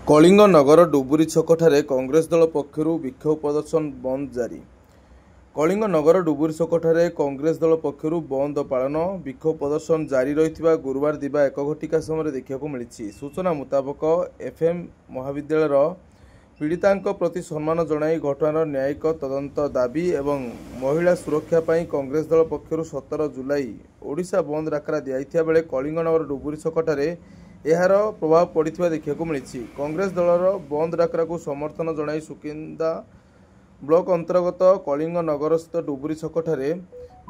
कलिंग नगर डुबुरी छकठारे कांग्रेस दल पक्षर विक्षोभ प्रदर्शन बंद जारी। कलिंग नगर डुबुरी छकठारे कांग्रेस दल पक्षर बंद पालन विक्षोभ प्रदर्शन जारी रही गुरुवार दिवा 1 घटिका समय देखा मिली। सूचना मुताबक एफएम महाविद्यालय पीड़िता प्रति सम्मान जनाई घटनार न्यायिक तदंत दाबी एवं महिला सुरक्षा पाई कांग्रेस दल पक्षर 17 जुलाई ओडिशा बंद डाकरा दिया बेले कलिंग नगर डुबुरी छकठारे यार प्रभाव पड़ा देखा मिली। कांग्रेस दलर बंद डाकरा को समर्थन जनाई सुकिंदा ब्लॉक अंतर्गत कलिंग नगरस्थ डुबुरी छकठारे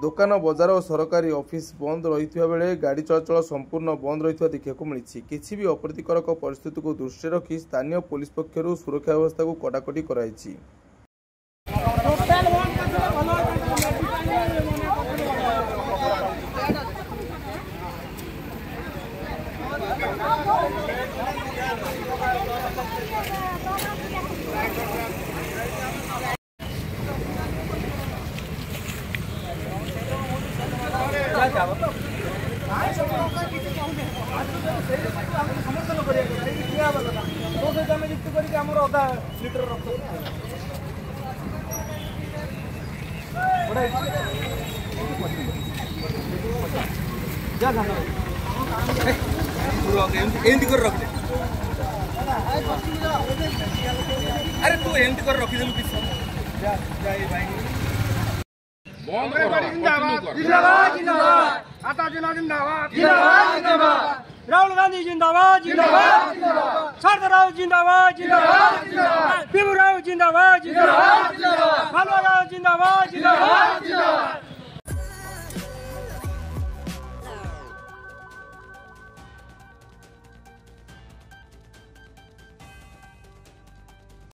दुकान बजार और सरकारी ऑफिस बंद रही बेले गाड़ी चलाचल संपूर्ण बंद रही देखा मिली। किसी भी अप्रीतिकर परिस्थिति को दृष्टि रखी स्थानीय पुलिस पक्षर सुरक्षा व्यवस्था को कड़ाकड़ी कराई। अरे तू एमती कर रखी देलु किछ जिंदाबाद जिंदाबाद आता जिंदाबाद जिंदाबाद राहुल गांधी जिंदाबाद जिंदाबाद सरदार जिंदाबाद जिंदाबाद भीमराव जिंदाबाद जिंदाबाद भानुराव जिंदाबाद जिंदाबाद